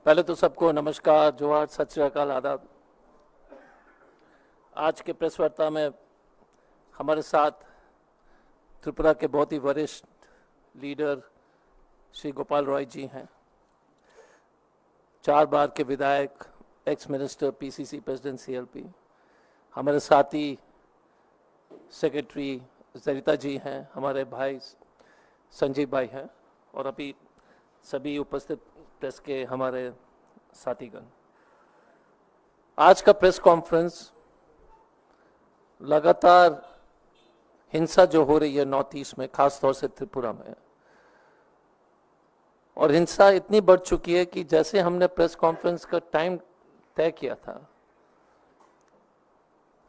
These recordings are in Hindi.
पहले तो सबको नमस्कार, जोहार, सत श्री अकाल, आदाब। आज के प्रेस वार्ता में हमारे साथ त्रिपुरा के बहुत ही वरिष्ठ लीडर श्री गोपाल रॉय जी हैं, 4 बार के विधायक, ex minister, PCC president, CLP. हमारे साथी सेक्रेटरी सरिता जी हैं, हमारे भाई संजीव भाई हैं और अभी सभी उपस्थित प्रेस के हमारे साथीगण। आज का प्रेस कॉन्फ्रेंस लगातार हिंसा जो हो रही है नॉर्थ ईस्ट में, खास तौर से त्रिपुरा में, और हिंसा इतनी बढ़ चुकी है कि जैसे हमने प्रेस कॉन्फ्रेंस का टाइम तय किया था,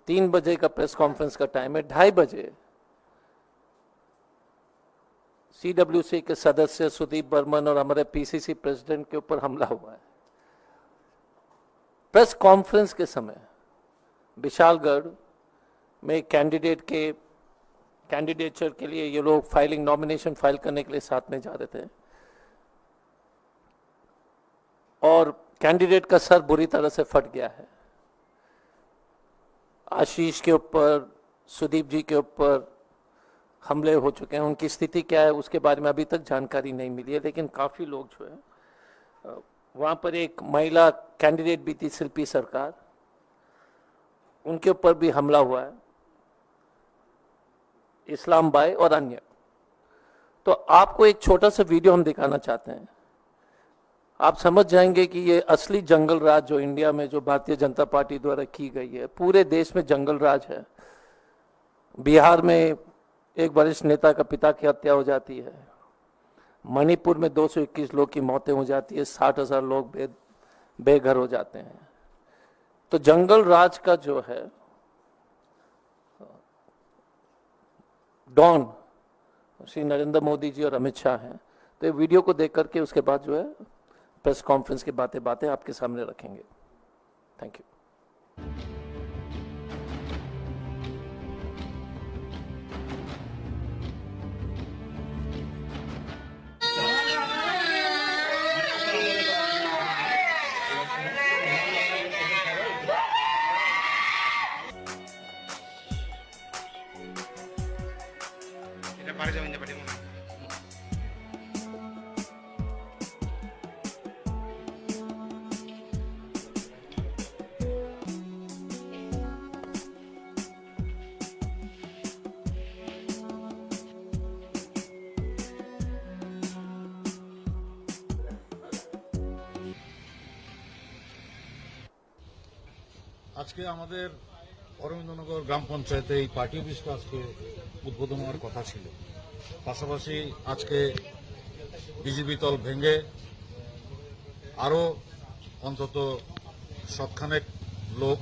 3 बजे का प्रेस कॉन्फ्रेंस का टाइम है, 2:30 बजे सीडब्ल्यूसी के सदस्य सुदीप बर्मन और हमारे पीसीसी प्रेसिडेंट के ऊपर हमला हुआ है। प्रेस कॉन्फ्रेंस के समय विशालगढ़ में कैंडिडेचर के लिए ये लोग नॉमिनेशन फाइल करने के लिए साथ में जा रहे थे और कैंडिडेट का सर बुरी तरह से फट गया है। आशीष के ऊपर, सुदीप जी के ऊपर हमले हो चुके हैं। उनकी स्थिति क्या है उसके बारे में अभी तक जानकारी नहीं मिली है, लेकिन काफ़ी लोग जो है, वहाँ पर एक महिला कैंडिडेट भी थी, शिल्पी सरकार, उनके ऊपर भी हमला हुआ है, इस्लाम बाई और अन्य। तो आपको एक छोटा सा वीडियो हम दिखाना चाहते हैं, आप समझ जाएंगे कि ये असली जंगल राज जो इंडिया में, जो भारतीय जनता पार्टी द्वारा की गई है। पूरे देश में जंगल राज है। बिहार में एक वरिष्ठ नेता का पिता की हत्या हो जाती है, मणिपुर में 221 लोग की मौतें हो जाती है, 60,000 लोग बेघर हो जाते हैं। तो जंगल राज का जो है डॉन श्री नरेंद्र मोदी जी और अमित शाह हैं। तो ये वीडियो को देख करके उसके बाद जो है प्रेस कॉन्फ्रेंस की बातें आपके सामने रखेंगे। Thank you. আজকে আমাদের অরবিন্দনগর গ্রাম পঞ্চায়েতে এই পার্টি অফিসটা আজকে উদ্বোধন হওয়ার কথা ছিল। পাশাপাশি আজকে বিজেপি দল ভেঙে আরো অন্তত সবখানেক লোক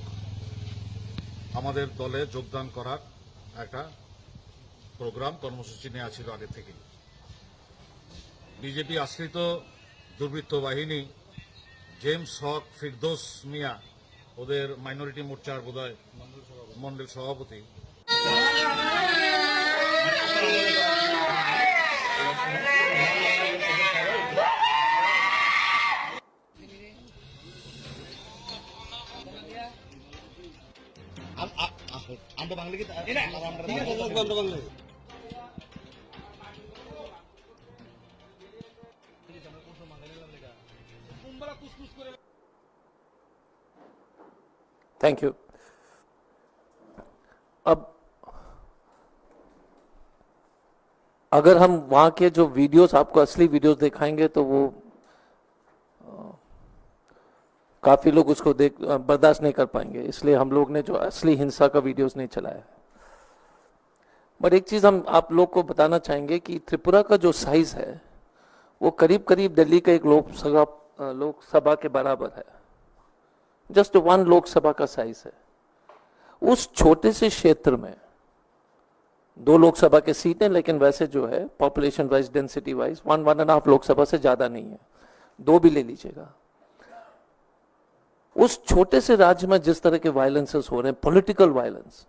আমাদের দলে যোগদান করার একটা প্রোগ্রাম কর্মসূচি নেওয়া ছিল আগে থেকে। বিজেপি আশ্রিত দুর্বৃত্ত বাহিনী জেমস হক, ফিরদৌস মিয়া, ওদের মাইনরিটি মোর্চার বোধহয় মন্ডল সভাপতি, थैंक यू। अब अगर हम वहाँ के जो वीडियोस, आपको असली वीडियोस दिखाएंगे तो वो काफ़ी लोग उसको बर्दाश्त नहीं कर पाएंगे, इसलिए हम लोग ने जो असली हिंसा का वीडियोस नहीं चलाया। बट एक चीज़ हम आप लोग को बताना चाहेंगे कि त्रिपुरा का जो साइज है वो करीब करीब दिल्ली का एक लोकसभा के बराबर है। जस्ट 1 लोकसभा का साइज है। उस छोटे से क्षेत्र में 2 लोकसभा के सीट हैं, लेकिन वैसे जो है population wise, density wise 1.5 Lok Sabha से ज्यादा नहीं है, 2 भी ले लीजिएगा। उस छोटे से राज्य में जिस तरह के वायलेंसेस हो रहे हैं, पॉलिटिकल वायलेंस,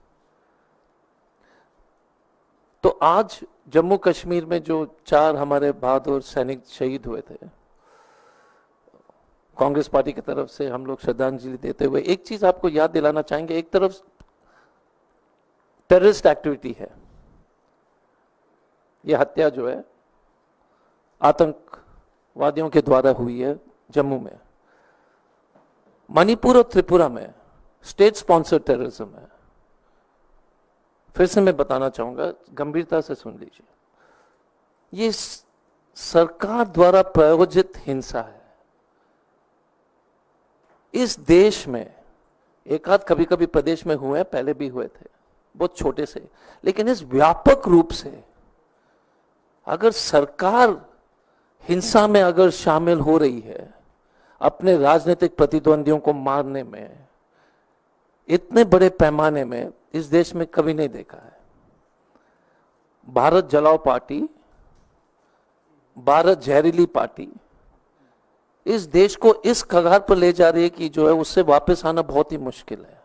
तो आज जम्मू कश्मीर में जो 4 हमारे बहादुर सैनिक शहीद हुए थे, कांग्रेस पार्टी की तरफ से हम लोग श्रद्धांजलि देते हुए एक चीज आपको याद दिलाना चाहेंगे। एक तरफ टेररिस्ट एक्टिविटी है, ये हत्या जो है आतंकवादियों के द्वारा हुई है जम्मू में। मणिपुर और त्रिपुरा में स्टेट स्पॉन्सर्ड टेररिज्म है। फिर से मैं बताना चाहूंगा, गंभीरता से सुन लीजिए, ये सरकार द्वारा प्रायोजित हिंसा है। इस देश में एक आध कभी कभी प्रदेश में हुए, पहले भी हुए थे, बहुत छोटे से, लेकिन इस व्यापक रूप से अगर सरकार हिंसा में अगर शामिल हो रही है अपने राजनीतिक प्रतिद्वंदियों को मारने में, इतने बड़े पैमाने में इस देश में कभी नहीं देखा है। भारत जलाओ पार्टी, भारत जहरीली पार्टी इस देश को इस कगार पर ले जा रही है कि जो है उससे वापस आना बहुत ही मुश्किल है।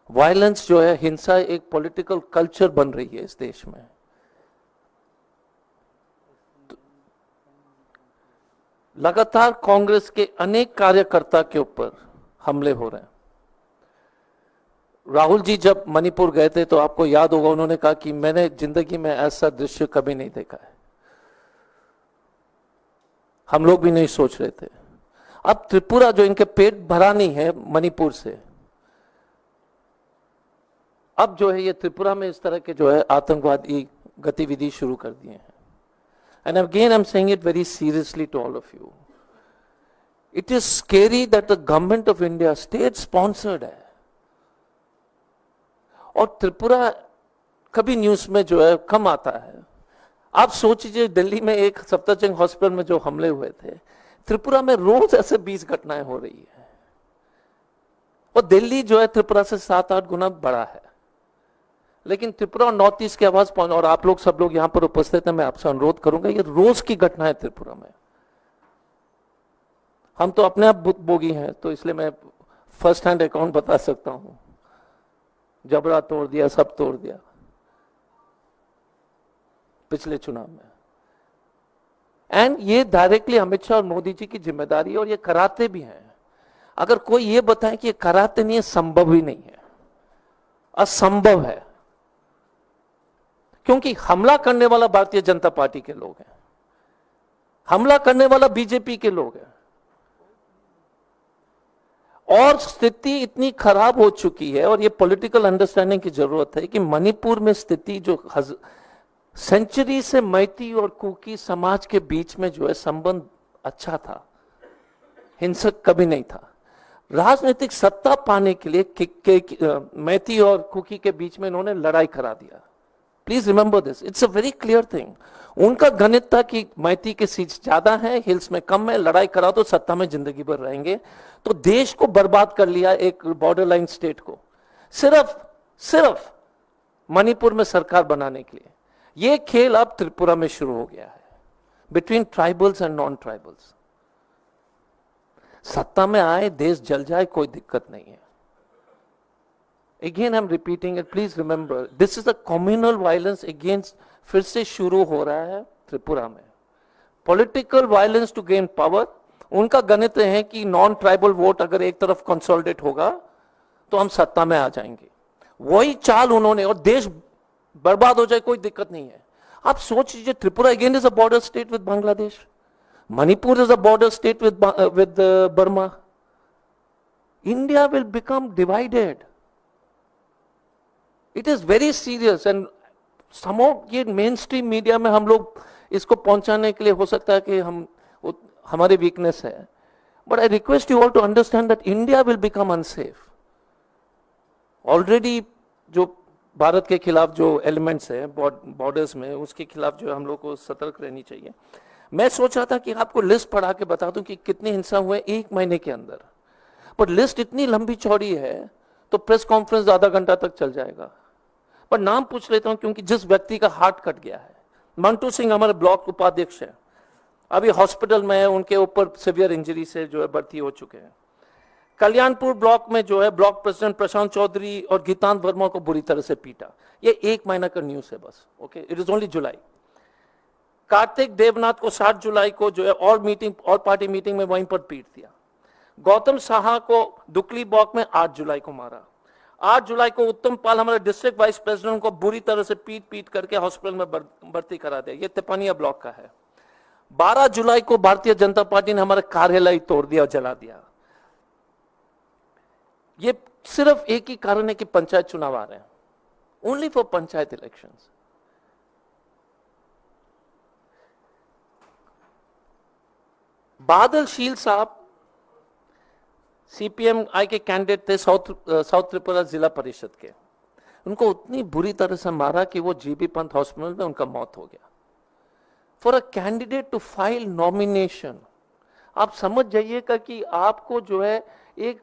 वायलेंस जो है, हिंसा एक पॉलिटिकल कल्चर बन रही है इस देश में। लगातार कांग्रेस के अनेक कार्यकर्ता के ऊपर हमले हो रहे हैं। राहुल जी जब मणिपुर गए थे तो आपको याद होगा, उन्होंने कहा कि मैंने जिंदगी में ऐसा दृश्य कभी नहीं देखा है। हम लोग भी नहीं सोच रहे थे। अब त्रिपुरा जो इनके पेट भरा नहीं है मणिपुर से, अब जो है ये त्रिपुरा में इस तरह के जो है आतंकवादी गतिविधि शुरू कर दिए हैं। And again, I'm saying it very seriously to all of you. It is scary that the government of India, state sponsored है, और त्रिपुरा कभी न्यूज में जो है कम आता है। आप सोचिए, दिल्ली में एक सफदरजंग हॉस्पिटल में जो हमले हुए थे, त्रिपुरा में रोज ऐसे 20 घटनाएं हो रही है। और दिल्ली जो है त्रिपुरा से 7-8 गुना बड़ा है, लेकिन त्रिपुरा और नॉर्थ ईस्ट की आवाज पहुंच, और आप लोग सब लोग यहां पर उपस्थित हैं, मैं आपसे अनुरोध करूंगा, ये रोज की घटना है त्रिपुरा में। हम तो अपने आप भोगी हैं, तो इसलिए मैं फर्स्ट हैंड अकाउंट बता सकता हूं। जबड़ा तोड़ दिया, सब तोड़ दिया पिछले चुनाव में। एंड ये डायरेक्टली अमित शाह और मोदी जी की जिम्मेदारी है, और ये कराते भी हैं। अगर कोई ये बताए कि ये कराते नहीं है, संभव ही नहीं है, असंभव है। क्योंकि हमला करने वाला भारतीय जनता पार्टी के लोग हैं, हमला करने वाला बीजेपी के लोग हैं, और स्थिति इतनी खराब हो चुकी है। और ये पॉलिटिकल अंडरस्टैंडिंग की जरूरत है कि मणिपुर में स्थिति जो सेंचुरी से मैती और कुकी समाज के बीच में जो है संबंध अच्छा था, हिंसक कभी नहीं था। राजनीतिक सत्ता पाने के लिए मैती और कुकी के बीच में इन्होंने लड़ाई करा दिया। Please remember this, it's a very clear thing. उनका गणित था कि मैती के सीट्स ज्यादा हैं, हिल्स में कम है, लड़ाई करा तो सत्ता में जिंदगी भर रहेंगे। तो देश को बर्बाद कर लिया, एक बॉर्डर लाइन स्टेट को, सिर्फ मणिपुर में सरकार बनाने के लिए। ये खेल अब त्रिपुरा में शुरू हो गया है, between tribals and non tribals. सत्ता में आए, देश जल जाए, कोई दिक्कत नहीं है। Again, I'm repeating it. Please remember, this is a communal violence against, फिर से शुरू हो रहा है त्रिपुरा में। Political violence to gain power. उनका गणित है कि नॉन ट्राइबल वोट अगर एक तरफ कंसोलिडेट होगा तो हम सत्ता में आ जाएंगे। वही चाल उन्होंने, और देश बर्बाद हो जाए कोई दिक्कत नहीं है। आप सोच लीजिए, Tripura again is a border state with Bangladesh, Manipur is a border state with Burma. India will become divided. It is very serious, and somehow ये मेन स्ट्रीम मीडिया में हम लोग इसको पहुंचाने के लिए हो सकता है कि हमारे वीकनेस है, but I request you all to understand that India will become unsafe. Already जो भारत के खिलाफ जो एलिमेंट्स हैं बॉर्डर्स में, उसके खिलाफ जो हम लोग को सतर्क रहनी चाहिए। मैं सोच रहा था कि आपको लिस्ट पढ़ा के बता दूं कि कितनी हिंसा हुए 1 महीने के अंदर, पर लिस्ट इतनी लंबी चौड़ी है तो प्रेस कॉन्फ्रेंस आधा घंटा तक चल जाएगा। पर नाम पूछ लेता हूं, क्योंकि जिस व्यक्ति का हार्ट कट गया है, मंटू सिंह हमारे ब्लॉक उपाध्यक्ष है, अभी हॉस्पिटल में है, उनके ऊपर सीवियर इंजरी से जो है भर्ती हो चुके हैं। कल्याणपुर ब्लॉक में जो है ब्लॉक प्रेसिडेंट प्रशांत चौधरी और गीतांत वर्मा को बुरी तरह से पीटा। ये 1 महीना का न्यूज है बस, ओके, इट इज ओनली जुलाई। कार्तिक देवनाथ को 7 जुलाई को जो है ऑल पार्टी मीटिंग में वहीं पर पीट दिया। गौतम साहा को दुकली ब्लॉक में 8 जुलाई को मारा। 8 जुलाई को उत्तम पाल हमारे डिस्ट्रिक्ट वाइस प्रेसिडेंट को बुरी तरह से पीट करके हॉस्पिटल में भर्ती करा दिया। ये तिपानिया ब्लॉक का है। 12 जुलाई को भारतीय जनता पार्टी ने हमारा कार्यालय तोड़ दिया और जला दिया। ये सिर्फ एक ही कारण है कि पंचायत चुनाव आ रहे हैं, ओनली फॉर पंचायत इलेक्शंस। बादल शील साहब सीपीएम आई के कैंडिडेट थे साउथ त्रिपुरा जिला परिषद के। उनको उतनी बुरी तरह से मारा कि वो जीबी पंत हॉस्पिटल में उनका मौत हो गया। For a candidate to file nomination, आप समझ जाइएगा कि आपको जो है एक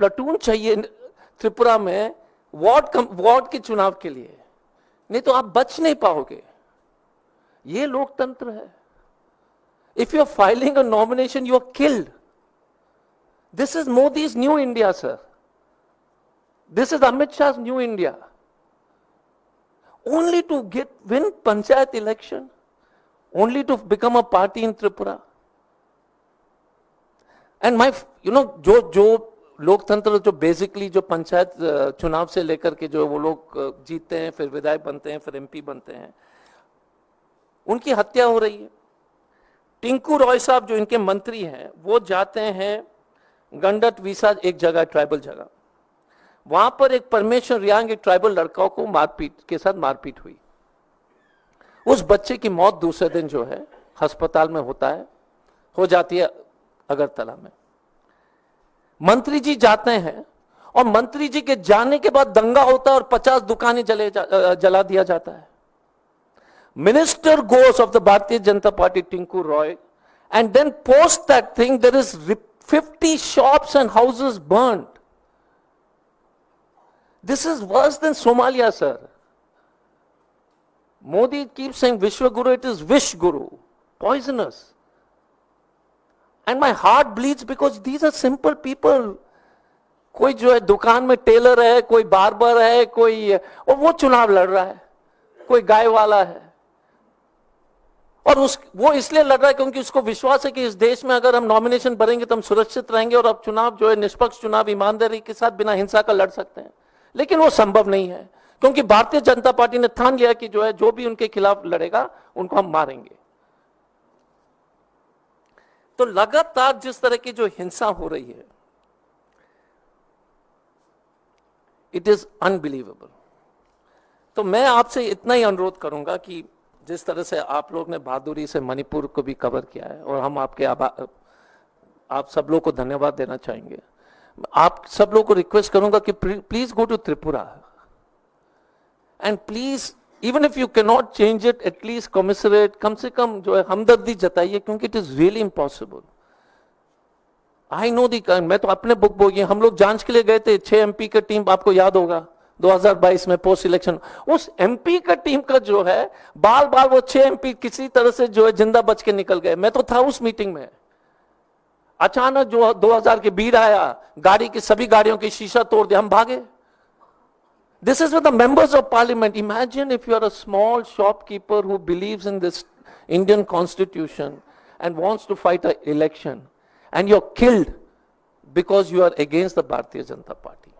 प्लाटून चाहिए त्रिपुरा में वार्ड के चुनाव के लिए, नहीं तो आप बच नहीं पाओगे। ये लोकतंत्र है। If you are filing a nomination, you are killed. This is Modi's new India, sir. This is Amit Shah's new India. Only to win panchayat election, only to become a party in Tripura. And जो लोकतंत्र जो बेसिकली जो पंचायत चुनाव से लेकर के जो वो लोग जीतते हैं, फिर विधायक बनते हैं, फिर एमपी बनते हैं, उनकी हत्या हो रही है। टिंकू रॉय साहब जो इनके मंत्री हैं, वो जाते हैं गंडट विसा, एक जगह ट्राइबल जगह, वहां पर एक परमेश्वर रियांग एक ट्राइबल लड़का को मारपीट हुई। उस बच्चे की मौत दूसरे दिन जो है अस्पताल में हो जाती है अगरतला में। मंत्री जी जाते हैं और मंत्री जी के जाने के बाद दंगा होता है और 50 दुकानें जला दिया जाता है। Minister goes of the Bharatiya Janata Party, Tinku Roy, and then post that thing, there is 50 shops and houses burned. This is worse than Somalia, sir. Modi keeps saying Vishwa Guru, it is Vish Guru, poisonous. And my heart bleeds because these are simple people. कोई जो है दुकान में टेलर है, कोई बार्बर है, कोई, और वो चुनाव लड़ रहा है, कोई गाय वाला है, और वो इसलिए लड़ रहा है क्योंकि उसको विश्वास है कि इस देश में अगर हम नॉमिनेशन भरेंगे तो हम सुरक्षित रहेंगे और अब चुनाव जो है निष्पक्ष चुनाव ईमानदारी के साथ बिना हिंसा का लड़ सकते हैं। लेकिन वो संभव नहीं है क्योंकि भारतीय जनता पार्टी ने ठान लिया कि जो है जो भी उनके खिलाफ लड़ेगा उनको हम मारेंगे। तो लगातार जिस तरह की जो हिंसा हो रही है, इट इज अनबिलीवेबल। तो मैं आपसे इतना ही अनुरोध करूंगा कि जिस तरह से आप लोग ने बहादुरी से मणिपुर को भी कवर किया है और हम आप सब लोग को धन्यवाद देना चाहेंगे, आप सब लोग को रिक्वेस्ट करूंगा कि please go to Tripura and please even if you can not change it, at least commissariat, कम से कम जो है हमदर्दी जताइए क्योंकि it is really impossible. I know दी, मैं तो अपने बुक बोगी, हम लोग जांच के लिए गए थे 6 एमपी की टीम, आपको याद होगा 2022 में पोस्ट इलेक्शन, उस एमपी का टीम का जो है बाल वो 6 एमपी किसी तरह से जो है जिंदा बच के निकल गए। मैं तो था उस मीटिंग में। अचानक जो 2000 के भीड़ आया, गाड़ी की सभी गाड़ियों की शीशा तोड़ दिया, हम भागे। This is with the members of parliament. Imagine if you are a small shopkeeper who believes in this Indian constitution and wants to fight an election and you're killed because you are against the Bharatiya Janata Party.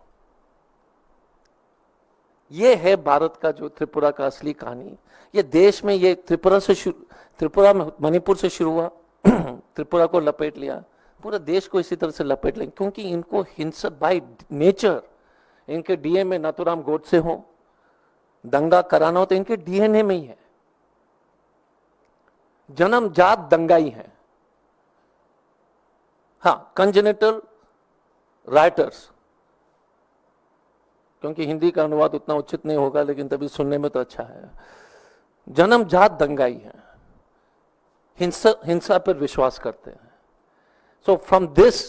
ये है भारत का जो त्रिपुरा का असली कहानी। ये देश में ये त्रिपुरा में मणिपुर से शुरू हुआ, त्रिपुरा को लपेट लिया, पूरा देश को इसी तरह से लपेट लेंगे क्योंकि इनको हिंसा बाय नेचर, इनके डीएनए में नाथुराम गोडसे हो, दंगा कराना हो तो इनके डीएनए में ही है, जन्मजात दंगाई है। हाँ, कंजेनिटल राइटर्स, क्योंकि हिंदी का अनुवाद उतना उचित नहीं होगा लेकिन तभी सुनने में तो अच्छा है, जन्मजात दंगाई है, हिंसा पर विश्वास करते हैं। So from this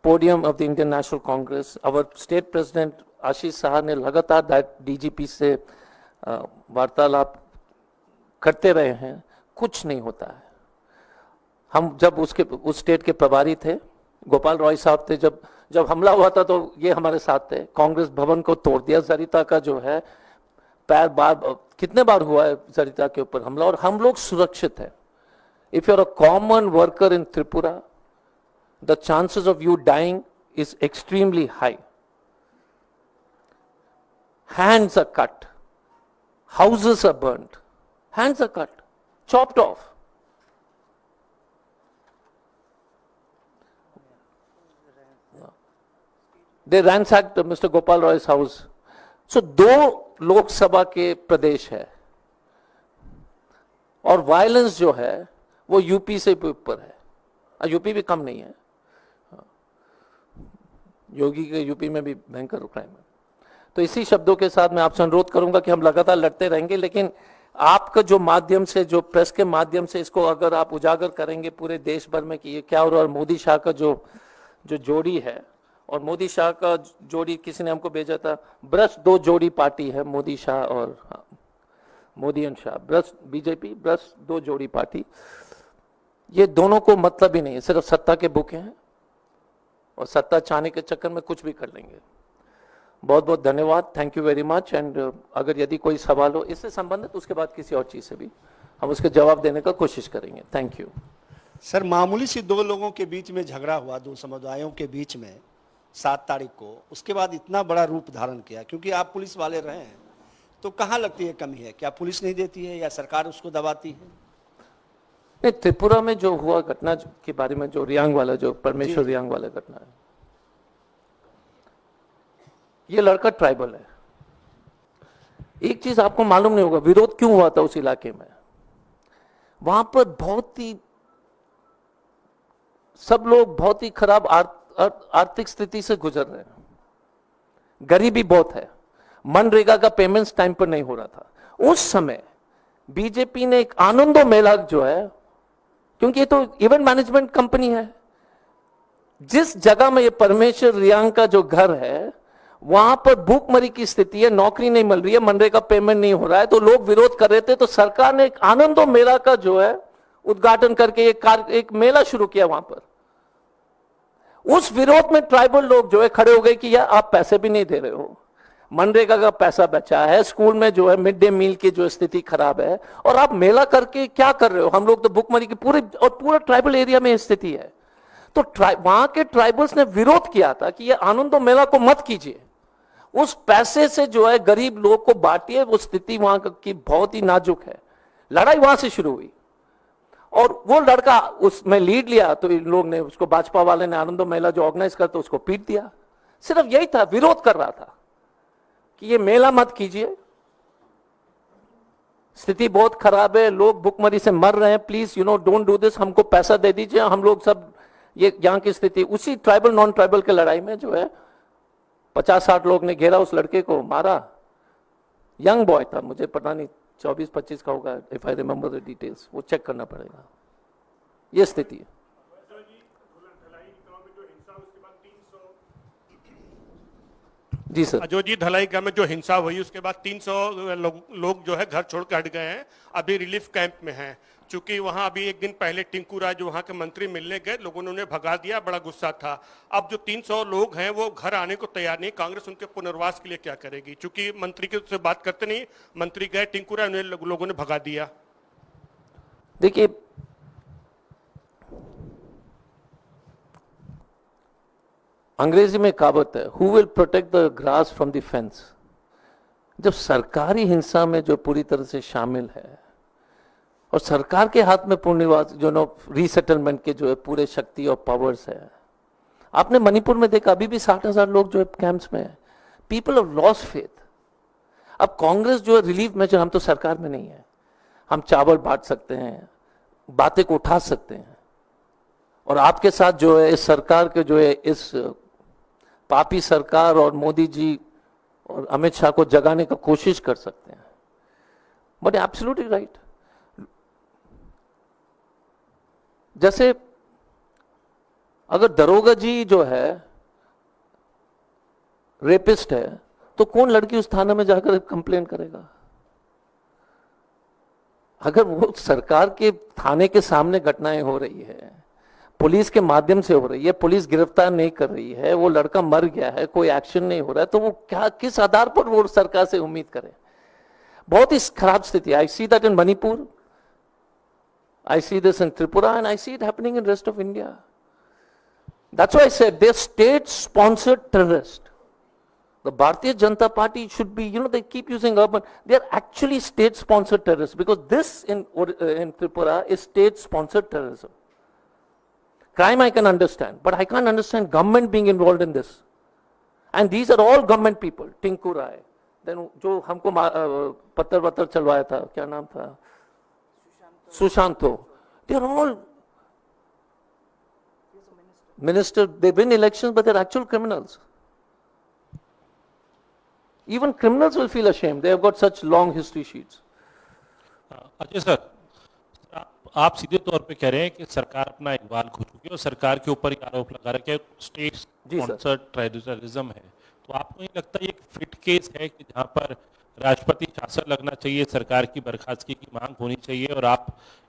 podium of the Indian National Congress, our state president Ashish Shah ने लगातार डीजीपी से वार्तालाप करते रहे हैं, कुछ नहीं होता है। हम जब उस स्टेट के प्रभारी थे, गोपाल रॉय साहब थे, जब हमला हुआ था तो ये हमारे साथ थे, कांग्रेस भवन को तोड़ दिया, जरिता का जो है कितने बार हुआ है जरिता के ऊपर हमला, और हम लोग सुरक्षित है। If you are a common worker in Tripura, the chances of you dying is extremely high. Hands are cut, houses are burnt, hands are cut, chopped off. They ransacked Mr. Gopal Roy's house. So 2 Lok Sabha के प्रदेश है और वायलेंस जो है वो यूपी से भी ऊपर है, यूपी भी कम नहीं है, योगी के यूपी में भी भयंकर क्राइम है। तो इसी शब्दों के साथ मैं आपसे अनुरोध करूंगा कि हम लगातार लड़ते रहेंगे, लेकिन आपका जो माध्यम से, जो प्रेस के माध्यम से इसको अगर आप उजागर करेंगे पूरे देश भर में कि ये क्या हो रहा है, और मोदी शाह का जो जोड़ी है, और मोदी शाह का जोड़ी किसी ने हमको भेजा था, ब्रश 2 जोड़ी पार्टी है, मोदी शाह और Modi and Shah, brush BJP, brush 2 जोड़ी पार्टी। ये दोनों को मतलब ही नहीं है, सिर्फ सत्ता के भूखे हैं और सत्ता चाहने के चक्कर में कुछ भी कर लेंगे। बहुत बहुत धन्यवाद, thank you very much. And अगर यदि कोई सवाल हो इससे संबंधित, उसके बाद किसी और चीज से भी हम उसके जवाब देने का कोशिश करेंगे। Thank you. सर, मामूली सी 2 लोगों के बीच में झगड़ा हुआ, 2 समुदायों के बीच में 7 तारीख को, उसके बाद इतना बड़ा रूप धारण किया, क्योंकि आप पुलिस वाले रहे हैं, तो कहाँ लगती है कमी है? क्या पुलिस नहीं देती है या सरकार उसको दबाती है? नहीं, त्रिपुरा में जो हुआ घटना के बारे में, जो रियांग वाला, जो परमेश्वर रियांग वाला घटना है, ये लड़का ट्राइबल है। एक चीज आपको मालूम नहीं होगा, विरोध क्यों हुआ था उस इलाके में। वहां पर बहुत ही सब लोग बहुत ही खराब आर्थिक स्थिति से गुजर रहे हैं, गरीबी बहुत है, मनरेगा का पेमेंट्स टाइम पर नहीं हो रहा था। उस समय बीजेपी ने एक आनंदो मेला जो है, क्योंकि ये तो इवेंट मैनेजमेंट कंपनी है, जिस जगह में ये परमेश्वर रियांग का जो घर है वहां पर भूखमरी की स्थिति है, नौकरी नहीं मिल रही है, मनरेगा पेमेंट नहीं हो रहा है, तो लोग विरोध कर रहे थे। तो सरकार ने एक आनंदो मेला का जो है उद्घाटन करके एक मेला शुरू किया वहां पर। उस विरोध में ट्राइबल लोग जो है खड़े हो गए कि यार आप पैसे भी नहीं दे रहे हो, मनरेगा का पैसा बचा है, स्कूल में जो है मिड डे मील की जो स्थिति खराब है, और आप मेला करके क्या कर रहे हो? हम लोग तो भूखमरी की पूरा ट्राइबल एरिया में स्थिति है। तो वहां के ट्राइबल्स ने विरोध किया था कि ये आनंदो मेला को मत कीजिए, उस पैसे से जो है गरीब लोग को बांटिए, वो स्थिति वहां की बहुत ही नाजुक है। लड़ाई वहां से शुरू हुई और वो लड़का उसमें लीड लिया, तो इन लोग ने उसको, भाजपा वाले ने आनंदो मेला जो ऑर्गेनाइज करता उसको पीट दिया। सिर्फ यही था, विरोध कर रहा था कि ये मेला मत कीजिए, स्थिति बहुत खराब है, लोग भूखमरी से मर रहे हैं, प्लीज डोंट डू दिस, हमको पैसा दे दीजिए, हम लोग सब, ये यहाँ की स्थिति। उसी ट्राइबल नॉन ट्राइबल के लड़ाई में जो है 50-60 लोग ने घेरा उस लड़के को, मारा। यंग बॉय था, मुझे पता नहीं 24-25 का होगा, if I remember the details, वो चेक करना पड़ेगा। ये स्थिति है। जी सर। अजोजी धलाई गांव में जो हिंसा हुई उसके बाद 300 लोग जो है घर छोड़ कर हट गए हैं, अभी रिलीफ कैंप में हैं। चूंकि वहां अभी एक दिन पहले टिंकू राय जो वहां के मंत्री मिलने गए, लोगों ने उन्हें भगा दिया, बड़ा गुस्सा था। अब जो 300 लोग हैं वो घर आने को तैयार नहीं, कांग्रेस उनके पुनर्वास के लिए क्या करेगी? चूंकि मंत्री के से बात करते नहीं, मंत्री गए टिंकू राय, उन्हें लोगों ने भगा दिया। देखिए, अंग्रेजी में कहावत है, who will protect the grass from the fence. जब सरकारी हिंसा में जो पूरी तरह से शामिल है और सरकार के हाथ में पुनर्वास जो रीसेटलमेंट के जो है पूरे शक्ति और पावर्स है। आपने मणिपुर में देखा, अभी भी 60,000 लोग जो है कैंप्स में है। People have lost faith. अब कांग्रेस जो है रिलीफ मेजर, हम तो सरकार में नहीं है, हम चावल बांट सकते हैं, बातें को उठा सकते हैं, और आपके साथ जो है इस सरकार के जो है इस पापी सरकार और मोदी जी और अमित शाह को जगाने का कोशिश कर सकते हैं। But absolutely right. जैसे अगर दरोगा जी जो है रेपिस्ट है, तो कौन लड़की उस थाने में जाकर कंप्लेन करेगा? अगर वो सरकार के थाने के सामने घटनाएं हो रही है, पुलिस के माध्यम से हो रही है, पुलिस गिरफ्तार नहीं कर रही है, वो लड़का मर गया है, कोई एक्शन नहीं हो रहा है, तो वो क्या, किस आधार पर वो सरकार से उम्मीद करे? बहुत ही खराब स्थिति। I see that in Manipur, I see this in Tripura, and I see it happening in rest of India. That's why I said they're state-sponsored terrorists. The Bharatiya Janata Party should be, they keep using urban. They're actually state-sponsored terrorists because this in Tripura is state-sponsored terrorism. Crime I can understand, but I can't understand government being involved in this. And these are all government people. Tinku Rai, then जो हमको पत्थर वत्थर चलवाया था, क्या नाम था? Sushant. They are all minister. They win elections, but they're actual criminals. Even criminals will feel ashamed. They have got such long history sheets. Ajay sir, आप सीधे तौर पे कह रहे हैं कि सरकार अपना इकबाल खो चुकी है और सरकार के ऊपर ये आरोप लगा रहा है कि स्टेट स्पॉन्सर्ड टेररिज्म है, तो आपको नहीं लगता ये एक फिट केस है कि जहां पर राष्ट्रपति शासन लगना चाहिए, सरकार की बर्खास्तगी की मांग होनी चाहिए और आप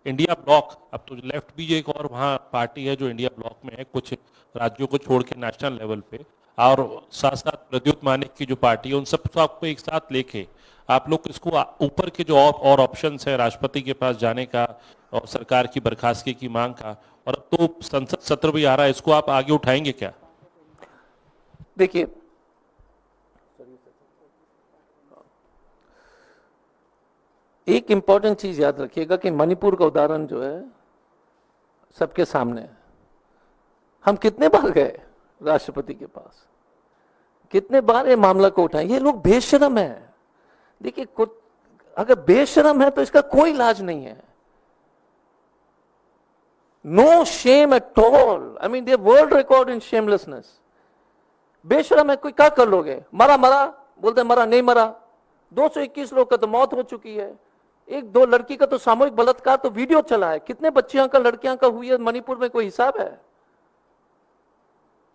इंडिया ब्लॉक, अब तो लेफ्ट भी एक और वहां पार्टी है जो इंडिया ब्लॉक में है, कुछ राज्यों को छोड़ के नेशनल लेवल पे, और साथ साथ प्रद्युत मानिक की जो पार्टी है, उन सबको आपको एक साथ लेके आप लोग इसको ऊपर के जो और ऑप्शंस है राष्ट्रपति के पास जाने का और सरकार की बर्खास्तगी की मांग का, और अब तो संसद सत्र भी आ रहा है, इसको आप आगे उठाएंगे क्या? देखिए, एक इंपॉर्टेंट चीज याद रखिएगा कि मणिपुर का उदाहरण जो है सबके सामने है। हम कितने बार गए राष्ट्रपति के पास, कितने बार ये मामला को उठाए, ये लोग बेशरम है। देखिए, अगर बेशरम है तो इसका कोई इलाज नहीं है। No shame at all. I mean, the world record in shamelessness. बेशरम है, कोई क्या कर लोगे? मरा मरा बोलते, मरा नहीं मरा। 221 लोग का तो मौत हो चुकी है। एक दो लड़की का तो सामूहिक बलात्कार तो वीडियो चला है। कितने बच्चियों का, लड़कियां का हुई है मणिपुर में, कोई हिसाब है?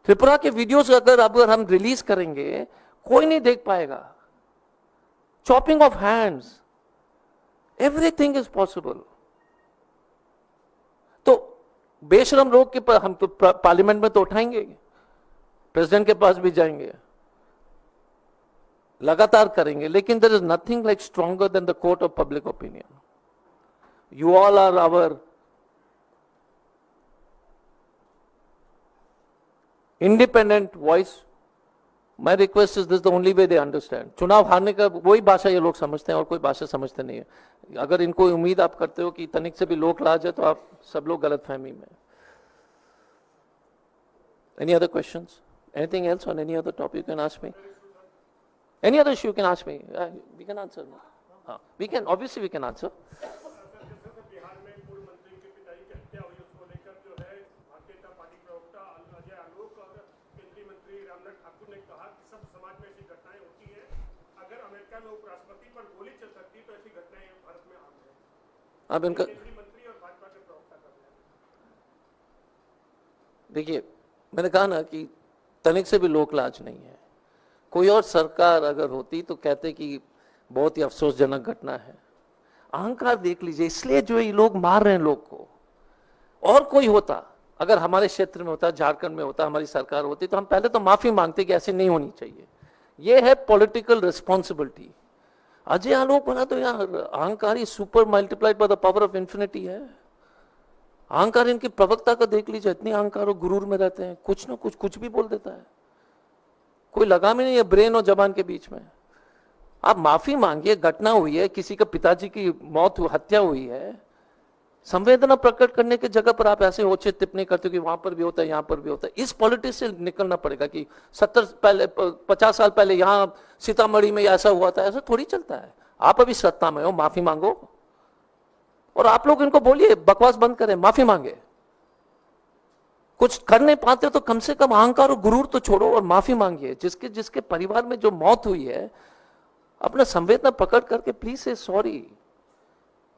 त्रिपुरा के वीडियोस अगर हम रिलीज करेंगे, कोई नहीं देख पाएगा। Chopping of hands, everything is possible. तो बेशरम लोग के हम तो पार्लियामेंट में तो उठाएंगे, प्रेसिडेंट के पास भी जाएंगे, लगातार करेंगे, लेकिन there is nothing like stronger than the court of public opinion. You all are our independent voice. My request is this, the only way they understand. चुनाव हारने का वही भाषा ये लोग समझते हैं और कोई भाषा समझते नहीं है। अगर इनको उम्मीद आप करते हो कि तनिक से भी लोक लाज है, तो आप सब लोग गलतफहमी में। Any other questions? Anything else on any other topic you can ask me? Any other issue you can ask me? We can answer. We can, obviously we can answer. अब इनका देखिए, मैंने कहा ना कि तनिक से भी लोक लाज नहीं है। कोई और सरकार अगर होती तो कहते कि बहुत ही अफसोसजनक घटना है। अहंकार देख लीजिए, इसलिए जो ये लोग मार रहे हैं लोग को। और कोई होता, अगर हमारे क्षेत्र में होता, झारखंड में होता, हमारी सरकार होती, तो हम पहले तो माफी मांगते कि ऐसे नहीं होनी चाहिए। ये है पॉलिटिकल रिस्पॉन्सिबिलिटी। अजय आलोक बना तो यार अहंकारी super multiplied by the power of infinity है। अहंकार, इनकी प्रवक्ता का देख लीजिए, इतनी अहंकार और गुरूर में रहते हैं, कुछ ना कुछ भी बोल देता है। कोई लगाम ही नहीं है ब्रेन और जबान के बीच में। आप माफी मांगिए, घटना हुई है, किसी का पिताजी की मौत हत्या हुई है, संवेदना प्रकट करने की जगह पर आप ऐसे ओछे टिप्पणी करते हो कि वहां पर भी होता है, यहां पर भी होता है। इस पॉलिटिक्स से निकलना पड़ेगा कि 50 साल पहले यहां सीतामढ़ी में ऐसा हुआ था। ऐसा थोड़ी चलता है। आप अभी सत्ता में हो, माफी मांगो। और आप लोग इनको बोलिए बकवास बंद करें, माफी मांगे। कुछ कर नहीं पाते तो कम से कम अहंकार और गुरूर तो छोड़ो और माफी मांगिए। जिसके परिवार में जो मौत हुई है, अपना संवेदना प्रकट करके प्लीज से sorry.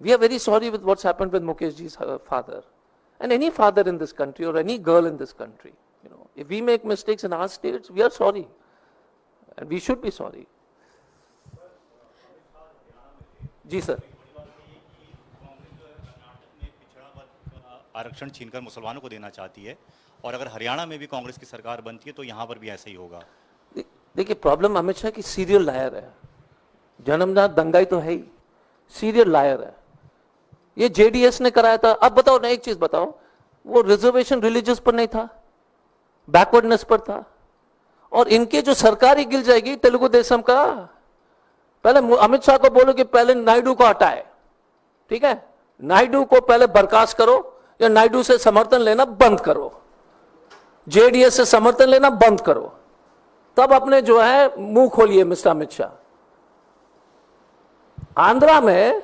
We are very sorry with what's happened with Mukesh ji's father, and any father in this country or any girl in this country. If we make mistakes in our states, we are sorry, and we should be sorry. जी सर। आरक्षण छीनकर मुसलमानों को देना चाहती है, और अगर हरियाणा में भी कांग्रेस की सरकार बनती है तो यहाँ पर भी ऐसा ही होगा। देखिए, प्रॉब्लम अमित शाह की सीरियल लायर है। जन्मजात दंगाई तो है ही, सीरियल लायर है। ये जेडीएस ने कराया था। अब बताओ ना, एक चीज बताओ, वो रिजर्वेशन रिलीजियस पर नहीं था? बैकवर्डनेस पर था। और इनके जो सरकार ही गिर जाएगी तेलुगु देशम का। पहले अमित शाह को बोलो कि पहले नायडू को हटाए, ठीक है, नायडू को पहले बर्खास्त करो या नायडू से समर्थन लेना बंद करो, जेडीएस से समर्थन लेना बंद करो, तब अपने जो है मुंह खोलिए मिस्टर अमित शाह। आंध्रा में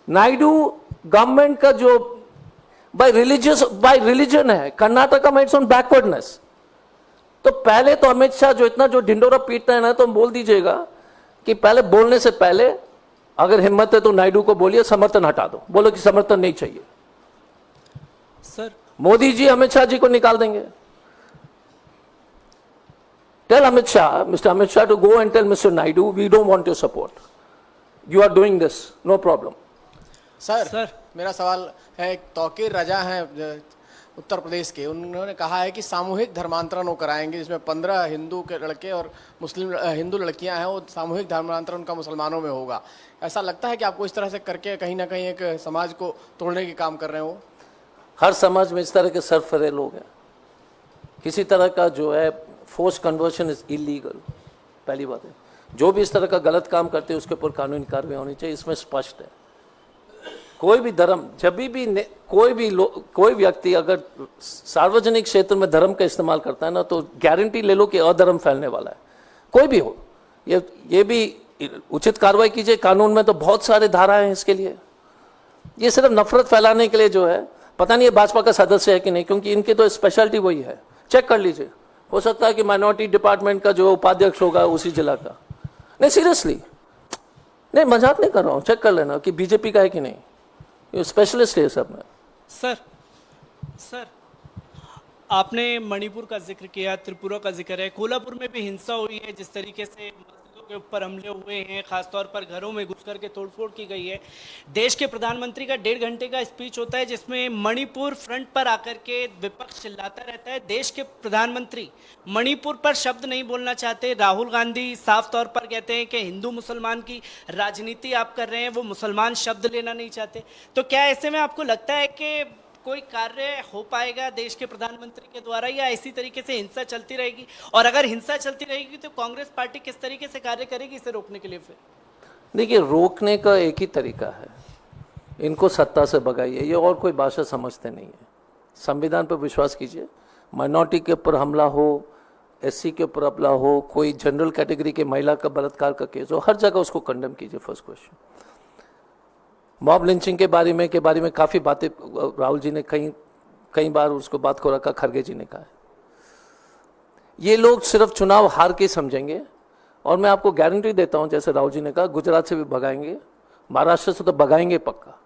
नायडू गवर्नमेंट का जो बाय रिलीजन है, कर्नाटका में इट्स ऑन बैकवर्डनेस। तो पहले तो अमित शाह जो इतना जो ढिंडोरा पीटते हैं ना, तो बोल दीजिएगा कि पहले बोलने से पहले अगर हिम्मत है तो नायडू को बोलिए समर्थन हटा दो, बोलो कि समर्थन नहीं चाहिए। सर मोदी जी अमित शाह जी को निकाल देंगे। Tell Amit Shah, mister Amit Shah, to go and tell mister Naidu we don't want your support, you are doing this, no problem. Sir मेरा सवाल है, तौकीर रजा हैं उत्तर प्रदेश के, उन्होंने कहा है कि सामूहिक धर्मांतरण वो कराएंगे, जिसमें 15 हिंदू के लड़के और मुस्लिम हिंदू लड़कियां हैं, वो सामूहिक धर्मांतरण उनका मुसलमानों में होगा। ऐसा लगता है कि आपको इस तरह से करके कहीं ना कहीं एक समाज को तोड़ने के काम कर रहे हो? हर समाज में इस तरह के सरफरे लोग हैं। किसी तरह का जो है फोर्स कन्वर्शन इज इलीगल, पहली बात है। जो भी इस तरह का गलत काम करते हैं उसके ऊपर कानूनी कार्रवाई होनी चाहिए, इसमें स्पष्ट है। कोई भी धर्म, जब भी कोई व्यक्ति अगर सार्वजनिक क्षेत्र में धर्म का इस्तेमाल करता है ना, तो गारंटी ले लो कि अधर्म फैलने वाला है, कोई भी हो। ये भी उचित कार्रवाई कीजिए। कानून में तो बहुत सारे धाराएं हैं इसके लिए। ये सिर्फ नफरत फैलाने के लिए जो है, पता नहीं ये भाजपा का सदस्य है कि नहीं, क्योंकि इनकी तो स्पेशलिटी वही है। चेक कर लीजिए, हो सकता है कि माइनॉरिटी डिपार्टमेंट का जो उपाध्यक्ष होगा उसी जिला का। नहीं, सीरियसली नहीं, मजाक नहीं कर रहा हूं, चेक कर लेना कि बीजेपी का है कि नहीं। ये स्पेशलिस्ट है सब में। सर आपने मणिपुर का जिक्र किया, त्रिपुरा का जिक्र है, कोल्हापुर में भी हिंसा हुई है, जिस तरीके से मस्जिदों के ऊपर हमले हुए हैं, खासतौर पर घरों में घुस करके तोड़फोड़ की गई है। देश के प्रधानमंत्री का 1.5 घंटे का स्पीच होता है जिसमें मणिपुर फ्रंट पर आकर के विपक्ष चिल्लाता रहता है। देश के प्रधानमंत्री मणिपुर पर शब्द नहीं बोलना चाहते। राहुल गांधी साफ तौर पर कहते हैं कि हिंदू मुसलमान की राजनीति आप कर रहे हैं, वो मुसलमान शब्द लेना नहीं चाहते। तो क्या ऐसे में आपको लगता है कि कोई कार्य हो पाएगा देश के प्रधानमंत्री के द्वारा, या इसी तरीके से हिंसा चलती रहेगी? और अगर हिंसा चलती रहेगी तो कांग्रेस पार्टी किस तरीके से कार्य करेगी इसे रोकने के लिए? फिर देखिए, रोकने का एक ही तरीका है, इनको सत्ता से भगाइए। ये और कोई भाषा समझते नहीं है। संविधान पर विश्वास कीजिए। माइनॉरिटी के ऊपर हमला हो, एससी के ऊपर हमला हो, कोई जनरल कैटेगरी के महिला का बलात्कार का केस हो, हर जगह उसको कंडेम कीजिए। First question. मॉब लिंचिंग के बारे में काफी बातें राहुल जी ने कई बार उसको बात को रखा, खड़गे जी ने कहा है। ये लोग सिर्फ चुनाव हार के समझेंगे, और मैं आपको गारंटी देता हूं, जैसे राहुल जी ने कहा, गुजरात से भी भगाएंगे, महाराष्ट्र से तो भगाएंगे पक्का,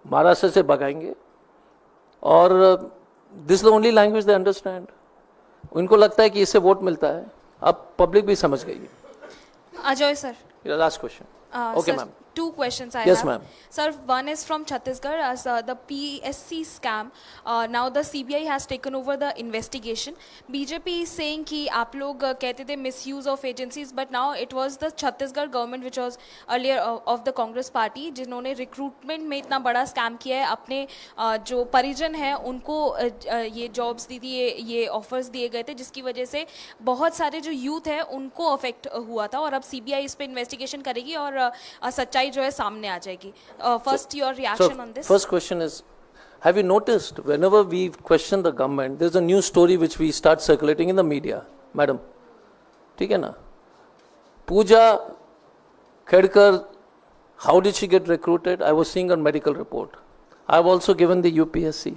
महाराष्ट्र से भगाएंगे। और this the only language they understand. उनको लगता है कि इससे वोट मिलता है। अब पब्लिक भी समझ गई है। Ajoy sir. Last question. Okay, sir, ma'am. 2 questions I Yes, have. ma'am. Sir, one is from Chhattisgarh as the PSC scam. Now the CBI has taken over the investigation. BJP is saying कि आप लोग कहते थे misuse of agencies, but now it was the Chhattisgarh government which was earlier of the Congress party जिन्होंने recruitment में इतना बड़ा scam किया है। अपने जो परिजन हैं उनको ये jobs दी थी, ये offers दिए गए थे, जिसकी वजह से बहुत सारे जो youth है उनको affect हुआ था। और अब CBI इस पे investigation करेगी और सच्चाई जो है सामने आ जाएगी। First, your reaction on this? First question is, have you noticed whenever we question the government, there's a new story which we start circulating in the media, madam? ठीक है ना? Pooja Khedkar, how did she get recruited? I was seeing her medical report. I've also given the UPSC.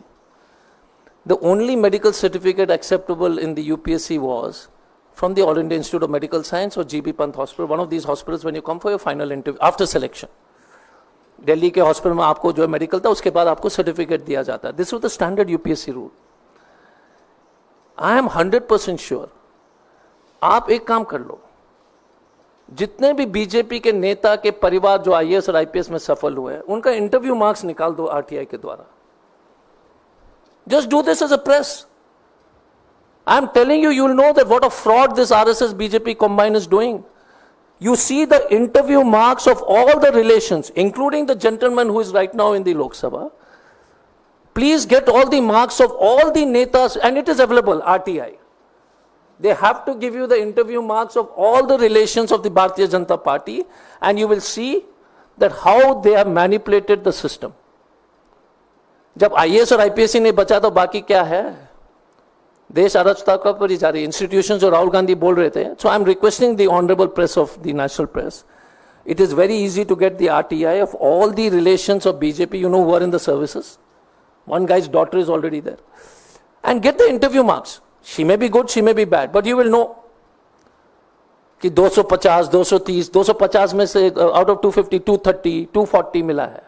The only medical certificate acceptable in the UPSC was from the All India Institute of Medical Science or GB Pant Hospital, one of these hospitals when you come for your final interview after selection. Delhi के हॉस्पिटल में आपको जो है मेडिकल था, उसके बाद आपको सर्टिफिकेट दिया जाता है। This was the standard UPSC rule. I am 100% sure. आप एक काम कर लो, जितने भी बीजेपी के नेता के परिवार जो आईएएस और आईपीएस में सफल हुए हैं, उनका इंटरव्यू मार्क्स निकाल दो आरटीआई के द्वारा। Just do this as a press. I am telling you, you will know that what a fraud this RSS BJP combine is doing. You see the interview marks of all the relations, including the gentleman who is right now in the Lok Sabha. please get all the marks of all the netas, and it is available, RTI. They have to give you the interview marks of all the relations of the Bharatiya Janata Party, and you will see that how they have manipulated the system. जब IAS और IPSC नहीं बचा तो बाकी क्या है? देश अराजकता पर ही जा रही है. इंस्टीट्यूशंस जो राहुल गांधी बोल रहे थे. So I'm requesting the honorable press of the national press. It is very easy to get the RTI of all the relations of BJP, you know, who are in the services. One guy's daughter is already there. And get the interview marks. She may be good, she may be bad, but you will know कि 250, 230, 250 में से out of 250, 230, 240 मिला है.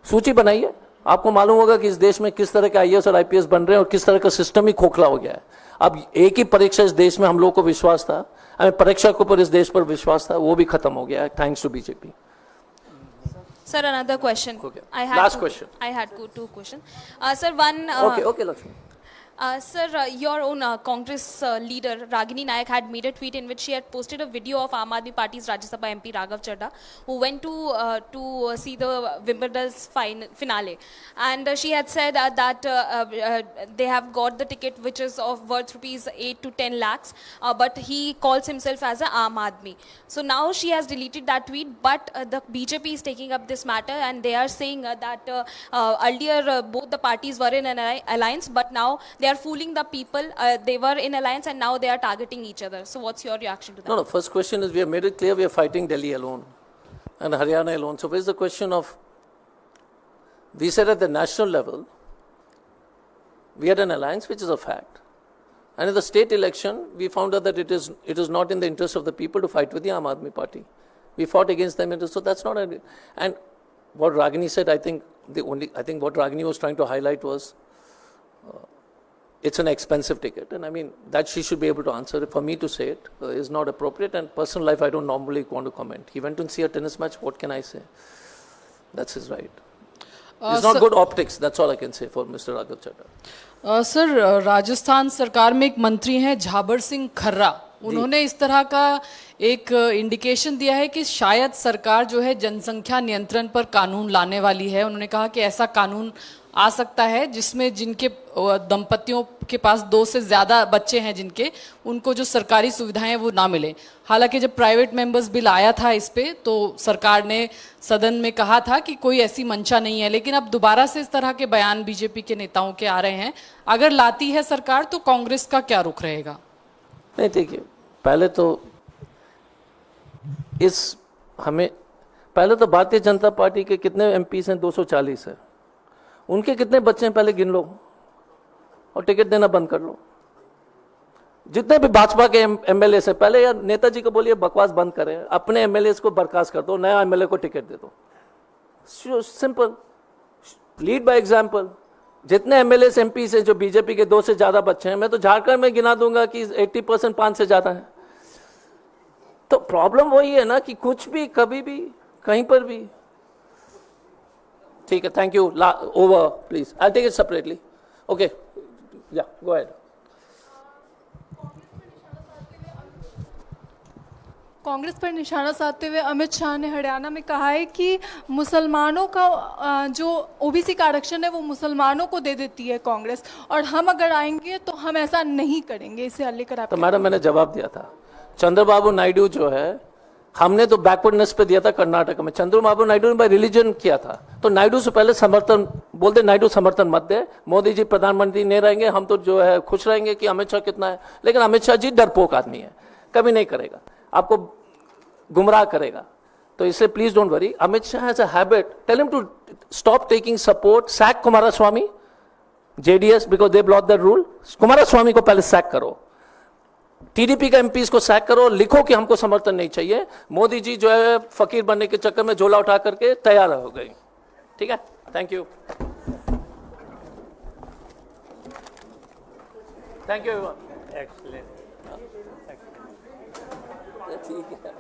सूची बनाइए. आपको मालूम होगा कि इस देश में किस तरह के IAS और IPS बन रहे हैं और किस तरह का सिस्टम ही खोखला हो गया है. अब एक ही परीक्षा इस देश में हम लोगों को विश्वास था, हमें परीक्षा के ऊपर इस देश पर विश्वास था, वो भी खत्म हो गया है thanks to BJP. Sir, another question. Okay. I had Last two- question. I had two questions. Sir, one. Okay, Lakshmi. Sir, your own Congress leader Ragini Nayak had made a tweet in which she had posted a video of Aam Aadmi Party's Rajya Sabha MP Raghav Chadha, who went to see the Wimbledon's finale, and she had said that they have got the ticket which is of worth rupees 8 to 10 lakhs, but he calls himself as a Aam Aadmi. So now she has deleted that tweet, but the BJP is taking up this matter, and they are saying that earlier both the parties were in an alliance, but now they are fooling the people. They were in alliance and now they are targeting each other. So what's your reaction to that? No, first question is we have made it clear we are fighting Delhi alone and Haryana alone. So where's the question of, we said at the national level, we had an alliance, which is a fact. And in the state election, we found out that it is not in the interest of the people to fight with the Aam Aadmi Party. We fought against them, so that's not a, and what Ragini said, I think what Ragini was trying to highlight was, it's an expensive ticket, and I mean that she should be able to answer. For me to say it is not appropriate, and personal life I don't normally want to comment. He went to see a tennis match. What can I say? That's his right. It's not good optics. That's all I can say for Mr. Raghav Chadha. Sir, Rajasthan सरकार में एक मंत्री हैं झाबर सिंह खर्रा. उन्होंने इस तरह का एक इंडिकेशन दिया है कि शायद सरकार जो है जनसंख्या नियंत्रण पर कानून लाने वाली है. उन्होंने कहा कि ऐसा कानून आ सकता है जिसमें जिनके दंपतियों के पास 2 से ज़्यादा बच्चे हैं जिनके, उनको जो सरकारी सुविधाएं हैं वो ना मिले. हालांकि जब प्राइवेट मेंबर्स बिल आया था इस पे तो सरकार ने सदन में कहा था कि कोई ऐसी मंशा नहीं है, लेकिन अब दोबारा से इस तरह के बयान बीजेपी के नेताओं के आ रहे हैं. अगर लाती है सरकार तो कांग्रेस का क्या रुख रहेगा? नहीं, देखिए, पहले तो भारतीय जनता पार्टी के कितने एमपीस हैं? 240 है. उनके कितने बच्चे हैं पहले गिन लो और टिकट देना बंद कर लो. जितने भी भाजपा के एमएलए से पहले यार नेताजी को बोलिए बकवास बंद करें, अपने एमएलए को बर्खास्त कर दो, नया एमएलए को टिकट दे दो. Simple, lead by example. जितने एमएलए एमपी से जो बीजेपी के 2 से ज्यादा बच्चे हैं, मैं तो झारखंड में गिना दूंगा कि 80% 5 से ज्यादा है. तो प्रॉब्लम वही है ना कि कुछ भी कभी भी कहीं पर भी. ठीक है, thank you. Over please, I take it separately. Okay, ya go ahead. Congress पर निशाना साधते हुए अमित शाह ने हरियाणा में कहा है कि मुसलमानों का जो ओबीसी का आरक्षण है वो मुसलमानों को दे देती है कांग्रेस, और हम अगर आएंगे तो हम ऐसा नहीं करेंगे. इसे लेकर आप तो मैडम मैंने जवाब दिया था. चंद्रबाबू नायडू जो है, हमने तो बैकवर्डनेस पे दिया था कर्नाटक में. चंद्रबाबू नायडू ने बाय रिलीजन किया था. तो नायडू से पहले समर्थन बोलते, नायडू समर्थन मत दे, मोदी जी प्रधानमंत्री नहीं रहेंगे, हम तो जो है खुश रहेंगे कि अमित शाह कितना है. लेकिन अमित शाह जी डरपोक आदमी है, कभी नहीं करेगा, आपको गुमराह करेगा. तो इसलिए please don't worry. Amit Shah has a habit, tell him to stop taking support, sack Kumaraswamy, JDS, because they block the rule. Kumaraswamy को पहले सैक करो, टीडीपी का एमपीज को सैक करो, लिखो कि हमको समर्थन नहीं चाहिए. मोदी जी जो है फकीर बनने के चक्कर में झोला उठा करके तैयार हो गए. ठीक है, thank you. Thank you everyone. Excellent. ठीक है.